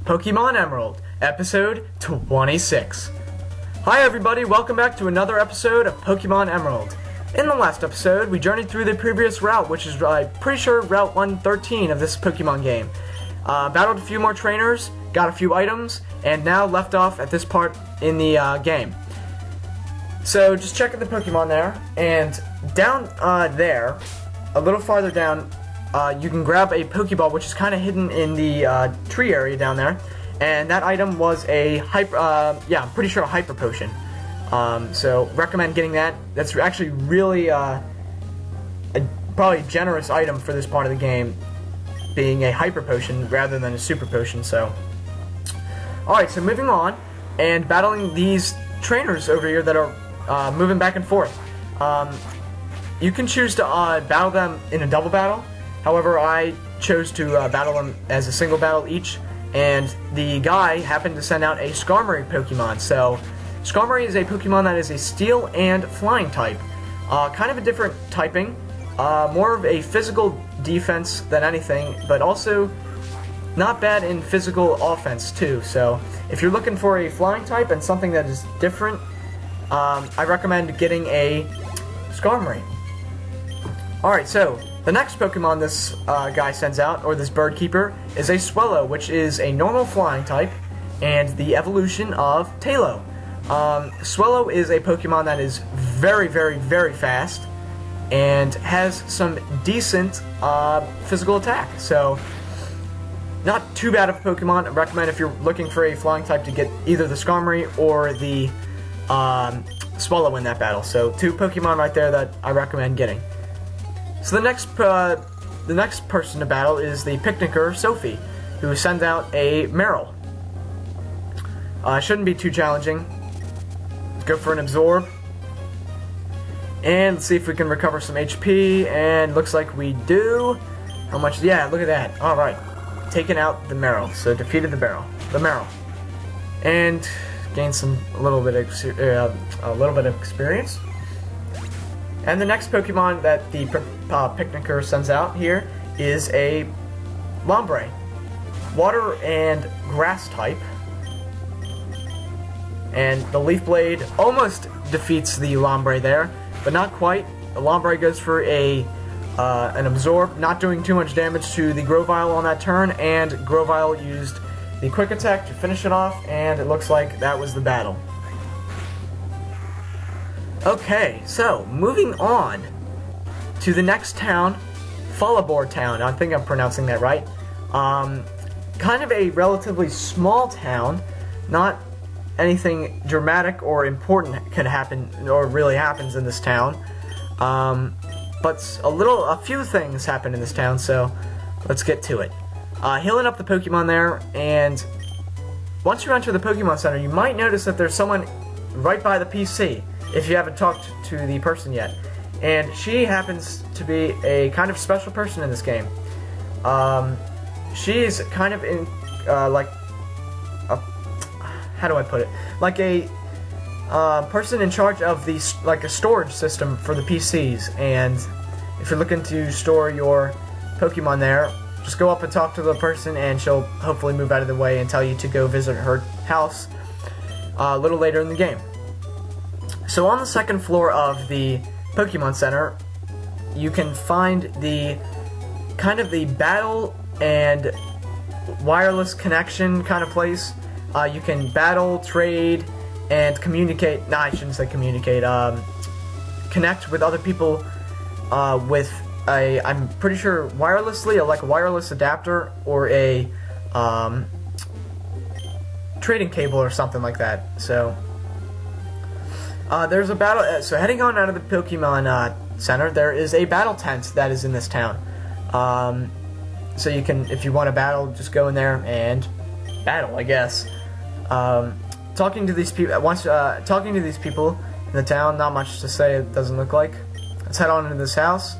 Pokemon Emerald, episode 26. Hi everybody, welcome back to another episode of Pokemon Emerald. In the last episode, we journeyed through the previous route, which is, I'm pretty sure, Route 113 of this Pokemon game. Battled a few more trainers, got a few items, and now left off at this part in the game. So, just checking the Pokemon there, and down there, a little farther down, you can grab a Pokeball, which is kind of hidden in the tree area down there, and that item was a I'm pretty sure a Hyper Potion. So recommend getting that. That's actually really probably a generous item for this part of the game, being a Hyper Potion rather than a Super Potion. So, alright, so moving on and battling these trainers over here that are moving back and forth. You can choose to battle them in a double battle. However, I chose to battle them as a single battle each, and the guy happened to send out a Skarmory Pokemon. So, Skarmory is a Pokemon that is a Steel and Flying type. Kind of a different typing, more of a physical defense than anything, but also not bad in physical offense too. So, if you're looking for a Flying type and something that is different, I recommend getting a Skarmory. Alright, so the next Pokemon this guy sends out, or this bird keeper, is a Swellow, which is a normal flying type, and the evolution of Taillow. Swellow is a Pokemon that is very, very, very fast, and has some decent physical attack. So, not too bad of a Pokemon. I recommend if you're looking for a flying type to get either the Skarmory or the Swellow in that battle. So, two Pokemon right there that I recommend getting. So the next person to battle is the Picnicker, Sophie, who sends out a Meryl. Shouldn't be too challenging. Let's go for an Absorb. And let's see if we can recover some HP, and looks like we do. How much? Yeah, look at that. Alright. Taking out the Meryl. So defeated the Meryl. And gained a little bit of experience. And the next Pokemon that the Picnicker sends out here is a Lombre. Water and Grass type. And the Leaf Blade almost defeats the Lombre there, but not quite. The Lombre goes for an Absorb, not doing too much damage to the Grovyle on that turn, and Grovyle used the Quick Attack to finish it off, and it looks like that was the battle. Okay, so moving on to the next town, Fallarbor Town. I think I'm pronouncing that right. Kind of a relatively small town, not anything dramatic or important could happen or really happens in this town. But a few things happen in this town, so let's get to it. Healing up the Pokemon there, and once you enter the Pokemon Center, you might notice that there's someone right by the PC, if you haven't talked to the person yet. And she happens to be a kind of special person in this game. She's kind of in, how do I put it? Like a person in charge of a storage system for the PCs. And if you're looking to store your Pokemon there, just go up and talk to the person, and she'll hopefully move out of the way and tell you to go visit her house a little later in the game. So on the second floor of the Pokemon Center, you can find the kind of the battle and wireless connection kind of place. You can battle, trade, and communicate. Nah, I shouldn't say communicate. Connect with other people with I'm pretty sure wirelessly, like a wireless adapter or a trading cable or something like that. So. There's a battle, so heading on out of the Pokemon Center, there is a battle tent that is in this town. So you can, if you want to battle, just go in there and battle, I guess. Talking to these people in the town, not much to say, it doesn't look like. Let's head on into this house.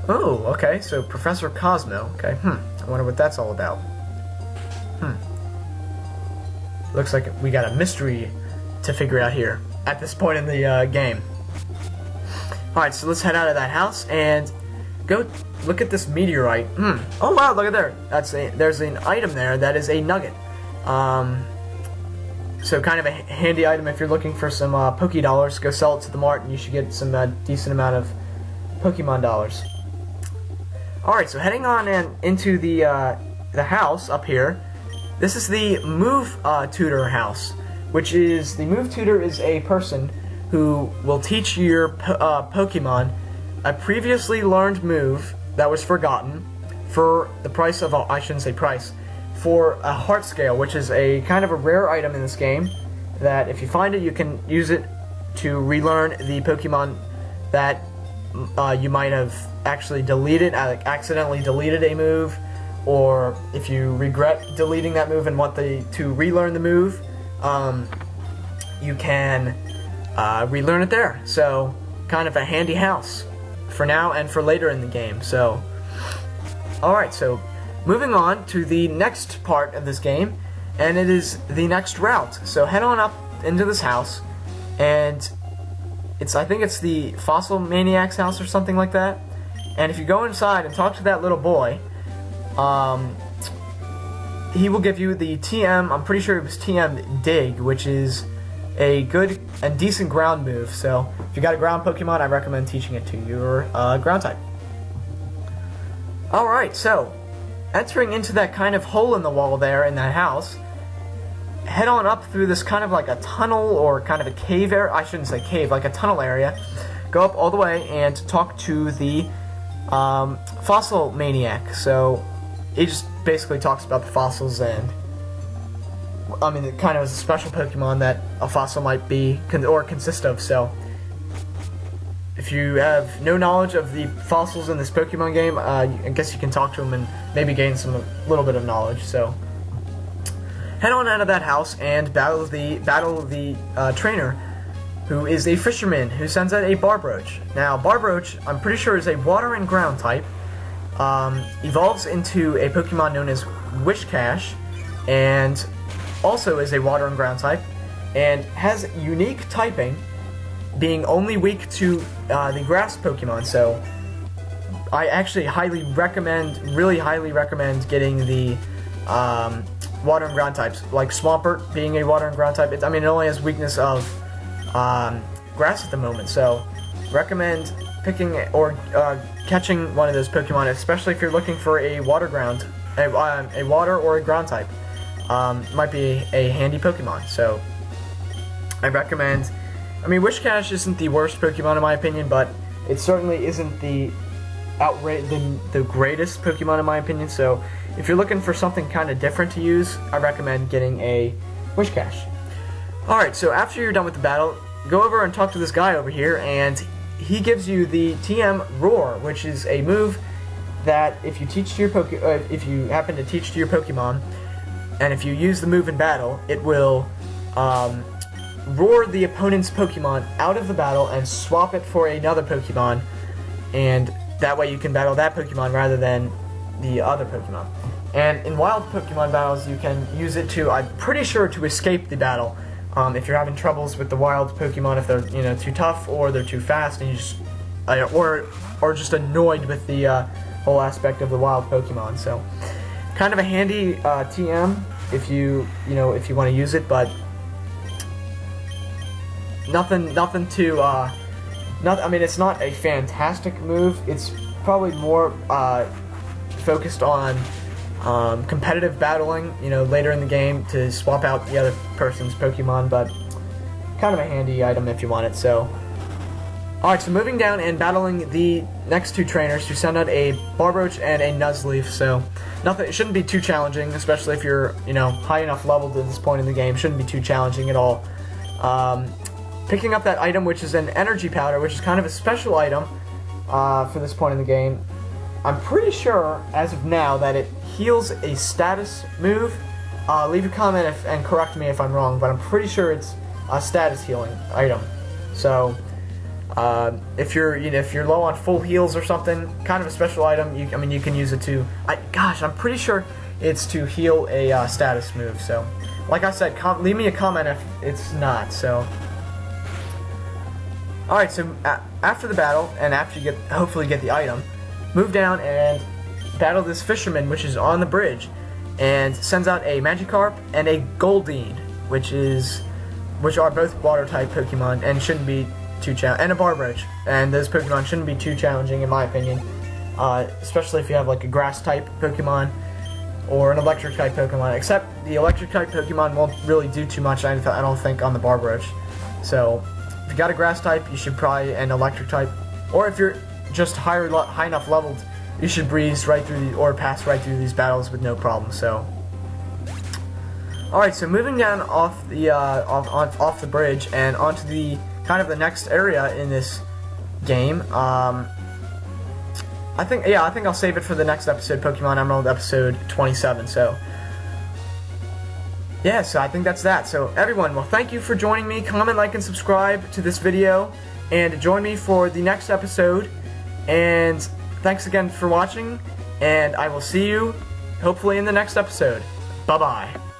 Oh, okay, so Professor Cosmo, okay, I wonder what that's all about. Looks like we got a mystery to figure out here at this point in the game. Alright, so let's head out of that house and go look at this meteorite. Oh wow, look at there. There's an item there that is a nugget. So kind of a handy item if you're looking for some Poké Dollars. Go sell it to the mart and you should get some decent amount of Pokemon dollars. Alright, so heading on into the house up here. This is the Move Tutor house, which is, the Move Tutor is a person who will teach your Pokemon a previously learned move that was forgotten for the price of, I shouldn't say price, for a heart scale, which is a kind of a rare item in this game, that if you find it, you can use it to relearn the Pokemon that you might have actually deleted, accidentally deleted a move, or if you regret deleting that move and want to relearn the move, you can relearn it there. So, kind of a handy house for now and for later in the game. So, alright, so moving on to the next part of this game, and it is the next route. So head on up into this house, and I think it's the Fossil Maniac's house or something like that. And if you go inside and talk to that little boy, he will give you the TM, I'm pretty sure it was TM Dig, which is a good and decent ground move. So if you got a ground Pokemon, I recommend teaching it to your ground type. Alright, so entering into that kind of hole in the wall there in that house, head on up through this kind of like a tunnel or kind of a cave area. I shouldn't say cave, like a tunnel area. Go up all the way and talk to the Fossil Maniac. So he just basically talks about the fossils, and I mean, it kind of is a special Pokemon that a fossil might be or consist of. So if you have no knowledge of the fossils in this Pokemon game, I guess you can talk to them and maybe gain some little bit of knowledge. So head on out of that house and battle the trainer, who is a fisherman who sends out a Barbroach. Now, Barbroach, I'm pretty sure, is a water and ground type. Evolves into a Pokemon known as Wishcash, and also is a water and ground type, and has unique typing, being only weak to the grass Pokemon. So I actually really highly recommend getting the water and ground types, like Swampert being a water and ground type. I mean, it only has weakness of grass at the moment, so recommend picking or catching one of those Pokemon, especially if you're looking for a water or a ground type. Might be a handy Pokemon. So I recommend. I mean, Wishcash isn't the worst Pokemon in my opinion, but it certainly isn't the greatest Pokemon in my opinion. So if you're looking for something kind of different to use, I recommend getting a Wishcash. Alright, so after you're done with the battle, go over and talk to this guy over here, and he gives you the TM Roar, which is a move that if you happen to teach to your Pokemon, and if you use the move in battle, it will roar the opponent's Pokemon out of the battle and swap it for another Pokemon, and that way you can battle that Pokemon rather than the other Pokemon. And in wild Pokemon battles, you can use it to, I'm pretty sure, to escape the battle. If you're having troubles with the wild Pokemon, if they're too tough or they're too fast, and you just or just annoyed with the whole aspect of the wild Pokemon. So kind of a handy TM if you want to use it, but nothing too I mean, it's not a fantastic move. It's probably more focused on competitive battling, later in the game to swap out the other person's Pokemon, but kind of a handy item if you want it. So, alright, so moving down and battling the next two trainers, who send out a Barbroach and a Nuzleaf. So it shouldn't be too challenging, especially if you're high enough leveled at this point in the game. Shouldn't be too challenging at all. Picking up that item, which is an Energy Powder, which is kind of a special item for this point in the game. I'm pretty sure, as of now, that it heals a status move. Leave a comment and correct me if I'm wrong, but I'm pretty sure it's a status healing item. So, if you're low on full heals or something, kind of a special item. You can use it to. I'm pretty sure it's to heal a status move. So, like I said, leave me a comment if it's not. So. Alright, so after the battle, and after you hopefully get the item, move down and battle this fisherman, which is on the bridge. and sends out a Magikarp and a Goldeen, which are both water type Pokemon and shouldn't be too challenging, and a Barboach, and those Pokemon shouldn't be too challenging in my opinion, especially if you have like a grass type Pokemon or an electric type Pokemon, except the electric type Pokemon won't really do too much, I don't think, on the Barboach. So if you got a grass type, you should probably an electric type, or if you're just high enough leveled, you should breeze right through or pass right through these battles with no problem. So alright, so moving down off the off the bridge and onto the kind of the next area in this game. I think I'll save it for the next episode, Pokemon Emerald episode 27. So yeah, so I think that's that. So everyone, well, thank you for joining me. Comment, like, and subscribe to this video, and join me for the next episode. And thanks again for watching, and I will see you hopefully in the next episode. Bye bye.